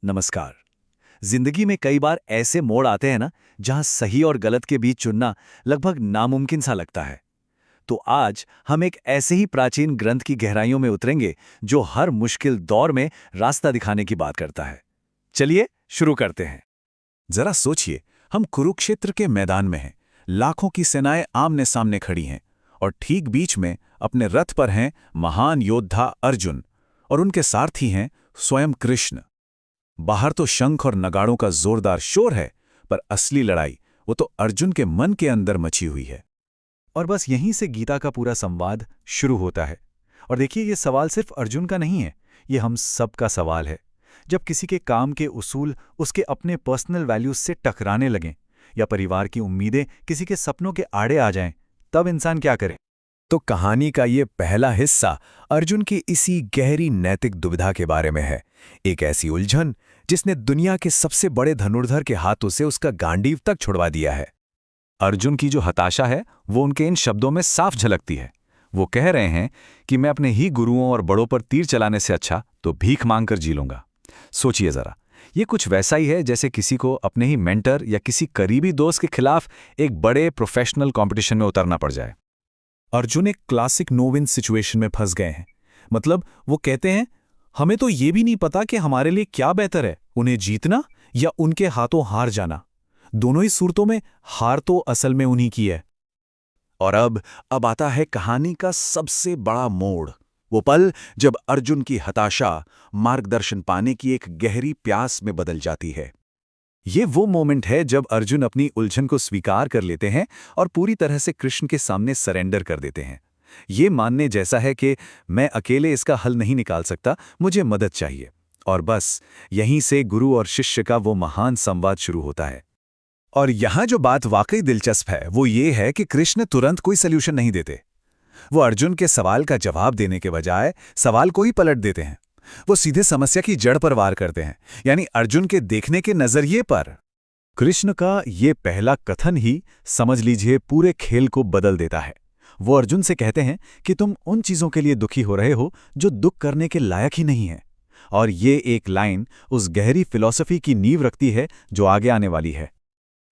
नमस्कार। जिंदगी में कई बार ऐसे मोड़ आते हैं ना, जहां सही और गलत के बीच चुनना लगभग नामुमकिन सा लगता है। तो आज हम एक ऐसे ही प्राचीन ग्रंथ की गहराइयों में उतरेंगे जो हर मुश्किल दौर में रास्ता दिखाने की बात करता है। चलिए शुरू करते हैं। जरा सोचिए, हम कुरुक्षेत्र के मैदान में हैं। लाखों की सेनाएं आमने सामने खड़ी हैं और ठीक बीच में अपने रथ पर हैं महान योद्धा अर्जुन और उनके सारथी हैं स्वयं कृष्ण। बाहर तो शंख और नगाड़ों का जोरदार शोर है, पर असली लड़ाई वो तो अर्जुन के मन के अंदर मची हुई है। और बस यहीं से गीता का पूरा संवाद शुरू होता है। और देखिए, ये सवाल सिर्फ अर्जुन का नहीं है, ये हम सब का सवाल है। जब किसी के काम के उसूल उसके अपने पर्सनल वैल्यूज से टकराने लगें, या परिवार की उम्मीदें किसी के सपनों के आड़े आ जाएं, तब इंसान क्या करे? तो कहानी का ये पहला हिस्सा अर्जुन की इसी गहरी नैतिक दुविधा के बारे में है। एक ऐसी उलझन जिसने दुनिया के सबसे बड़े धनुर्धर के हाथों से उसका गांडीव तक छुड़वा दिया है। अर्जुन की जो हताशा है वो उनके इन शब्दों में साफ झलकती है। वो कह रहे हैं कि मैं अपने ही गुरुओं और बड़ों पर तीर चलाने से अच्छा तो भीख मांगकर जी लूंगा। सोचिए जरा, ये कुछ वैसा ही है जैसे किसी को अपने ही मेंटर या किसी करीबी दोस्त के खिलाफ एक बड़े प्रोफेशनल कंपटीशन में उतरना पड़ जाए। अर्जुन एक क्लासिक नो विन सिचुएशन में फंस गए हैं। मतलब वो कहते हैं, हमें तो ये भी नहीं पता कि हमारे लिए क्या बेहतर है, उन्हें जीतना या उनके हाथों हार जाना। दोनों ही सूरतों में हार तो असल में उन्हीं की है। और अब आता है कहानी का सबसे बड़ा मोड़, वो पल जब अर्जुन की हताशा मार्गदर्शन पाने की एक गहरी प्यास में बदल जाती है। ये वो मोमेंट है जब अर्जुन अपनी उलझन को स्वीकार कर लेते हैं और पूरी तरह से कृष्ण के सामने सरेंडर कर देते हैं। ये मानने जैसा है कि मैं अकेले इसका हल नहीं निकाल सकता, मुझे मदद चाहिए। और बस यहीं से गुरु और शिष्य का वो महान संवाद शुरू होता है। और यहाँ जो बात वाकई दिलचस्प है वो ये है कि कृष्ण तुरंत कोई सल्यूशन नहीं देते। वो अर्जुन के सवाल का जवाब देने के बजाय सवाल को ही पलट देते हैं। वो सीधे समस्या की जड़ पर वार करते हैं, यानी अर्जुन के देखने के नजरिए पर। कृष्ण का ये पहला कथन ही समझ लीजिए पूरे खेल को बदल देता है। वो अर्जुन से कहते हैं कि तुम उन चीजों के लिए दुखी हो रहे हो जो दुख करने के लायक ही नहीं है। और ये एक लाइन उस गहरी फिलॉसफी की नींव रखती है जो आगे आने वाली है।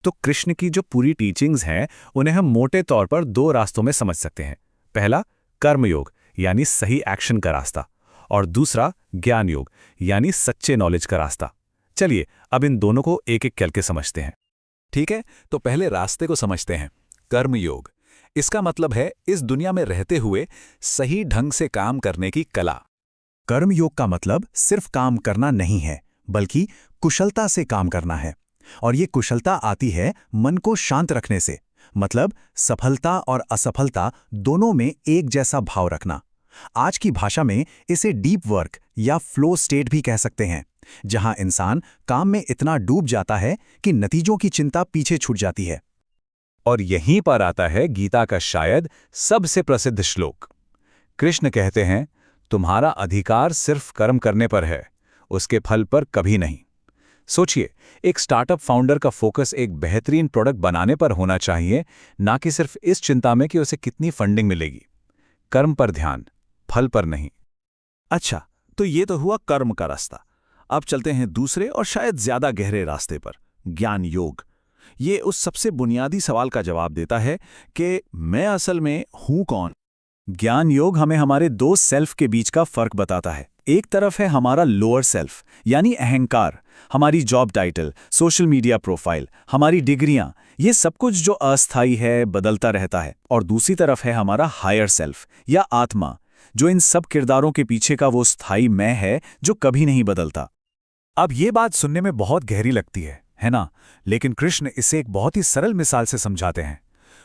तो कृष्ण की जो पूरी टीचिंग्स हैं उन्हें हम मोटे तौर पर दो रास्तों में समझ सकते हैं। पहला कर्मयोग यानी सही एक्शन का रास्ता, और दूसरा ज्ञान योग यानी सच्चे नॉलेज का रास्ता। चलिए अब इन दोनों को एक एक करके समझते हैं। ठीक है, तो पहले रास्ते को समझते हैं। कर्मयोग, इसका मतलब है इस दुनिया में रहते हुए सही ढंग से काम करने की कला। कर्मयोग का मतलब सिर्फ काम करना नहीं है, बल्कि कुशलता से काम करना है। और ये कुशलता आती है मन को शांत रखने से, मतलब सफलता और असफलता दोनों में एक जैसा भाव रखना। आज की भाषा में इसे डीप वर्क या फ्लो स्टेट भी कह सकते हैं, जहां इंसान काम में इतना डूब जाता है कि नतीजों की चिंता पीछे छूट जाती है। और यहीं पर आता है गीता का शायद सबसे प्रसिद्ध श्लोक। कृष्ण कहते हैं, तुम्हारा अधिकार सिर्फ कर्म करने पर है, उसके फल पर कभी नहीं। सोचिए, एक स्टार्टअप फाउंडर का फोकस एक बेहतरीन प्रोडक्ट बनाने पर होना चाहिए, ना कि सिर्फ इस चिंता में कि उसे कितनी फंडिंग मिलेगी। कर्म पर ध्यान, फल पर नहीं। अच्छा, तो ये तो हुआ कर्म का रास्ता। अब चलते हैं दूसरे और शायद ज्यादा गहरे रास्ते पर, ज्ञान योग। ये उस सबसे बुनियादी सवाल का जवाब देता है कि मैं असल में हूं कौन। ज्ञान योग हमें हमारे दो सेल्फ के बीच का फर्क बताता है। एक तरफ है हमारा लोअर सेल्फ यानी अहंकार, हमारी job title, social media profile, हमारी डिग्रियां, ये सब कुछ जो अस्थायी है, बदलता रहता है। और दूसरी तरफ है हमारा हायर सेल्फ या आत्मा, जो इन सब किरदारों के पीछे का वो स्थायी मैं है जो कभी नहीं बदलता। अब ये बात सुनने में बहुत गहरी लगती है ना? लेकिन कृष्ण इसे एक बहुत ही सरल मिसाल से समझाते हैं।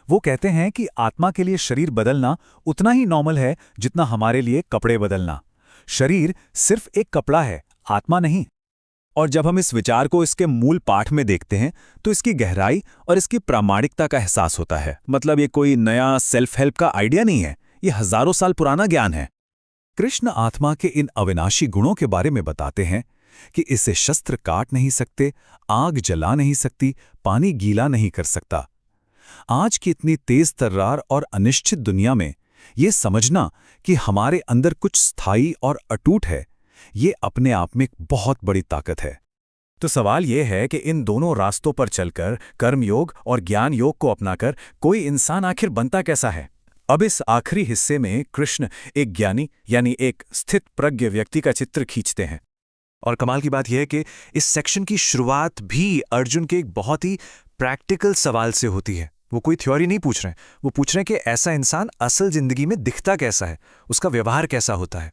वो कहते हैं कि आत्मा के लिए शरीर बदलना उतना ही नॉर्मल है जितना हमारे लिए कपड़े बदलना। शरीर सिर्फ एक कपड़ा है, आत्मा नहीं। और जब हम इस विचार को इसके मूल पाठ में देखते हैं तो इसकी गहराई और इसकी प्रामाणिकता का एहसास होता है। मतलब ये कोई नया सेल्फ हेल्प का आइडिया नहीं है, ये हजारों साल पुराना ज्ञान है। कृष्ण आत्मा के इन अविनाशी गुणों के बारे में बताते हैं कि इसे शस्त्र काट नहीं सकते, आग जला नहीं सकती, पानी गीला नहीं कर सकता। आज की इतनी तेज तर्रार और अनिश्चित दुनिया में ये समझना कि हमारे अंदर कुछ स्थायी और अटूट है, ये अपने आप में एक बहुत बड़ी ताकत है। तो सवाल यह है कि इन दोनों रास्तों पर चलकर कर्मयोग और ज्ञान योग को अपनाकर कोई इंसान आखिर बनता कैसा है। अब इस आखिरी हिस्से में कृष्ण एक ज्ञानी यानी एक स्थित प्रज्ञ व्यक्ति का चित्र खींचते हैं। और कमाल की बात यह है कि इस सेक्शन की शुरुआत भी अर्जुन के एक बहुत ही प्रैक्टिकल सवाल से होती है। वो कोई थ्योरी नहीं पूछ रहे हैं, वो पूछ रहे हैं कि ऐसा इंसान असल जिंदगी में दिखता कैसा है, उसका व्यवहार कैसा होता है।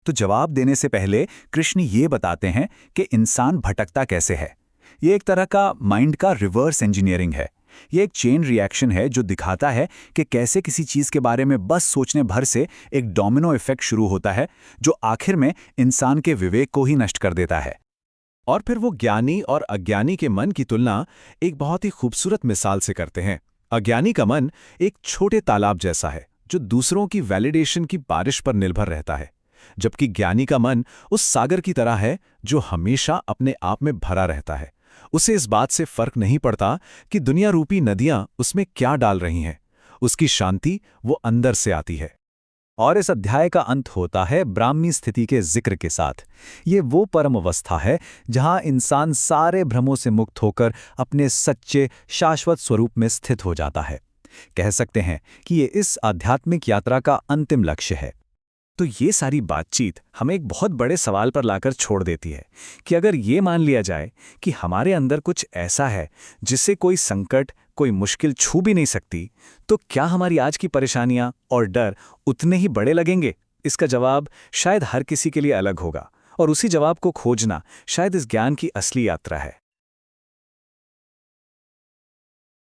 तो जवाब देने से पहले कृष्ण ये बताते हैं कि इंसान भटकता कैसे है। ये एक तरह का माइंड का रिवर्स इंजीनियरिंग है। ये एक चेन रिएक्शन है जो दिखाता है कि कैसे किसी चीज के बारे में बस सोचने भर से एक डोमिनो इफेक्ट शुरू होता है जो आखिर में इंसान के विवेक को ही नष्ट कर देता है। और फिर वो ज्ञानी और अज्ञानी के मन की तुलना एक बहुत ही खूबसूरत मिसाल से करते हैं। अज्ञानी का मन एक छोटे तालाब जैसा है जो दूसरों की वैलिडेशन की बारिश पर निर्भर रहता है, जबकि ज्ञानी का मन उस सागर की तरह है जो हमेशा अपने आप में भरा रहता है। उसे इस बात से फर्क नहीं पड़ता कि दुनिया रूपी नदियां उसमें क्या डाल रही हैं। उसकी शांति वो अंदर से आती है। और इस अध्याय का अंत होता है ब्राह्मी स्थिति के जिक्र के साथ। ये वो परम अवस्था है जहां इंसान सारे भ्रमों से मुक्त होकर अपने सच्चे शाश्वत स्वरूप में स्थित हो जाता है। कह सकते हैं कि ये इस आध्यात्मिक यात्रा का अंतिम लक्ष्य है। तो ये सारी बातचीत हमें एक बहुत बड़े सवाल पर लाकर छोड़ देती है कि अगर ये मान लिया जाए कि हमारे अंदर कुछ ऐसा है जिससे कोई संकट, कोई मुश्किल छू भी नहीं सकती, तो क्या हमारी आज की परेशानियां और डर उतने ही बड़े लगेंगे? इसका जवाब शायद हर किसी के लिए अलग होगा, और उसी जवाब को खोजना शायद इस ज्ञान की असली यात्रा है।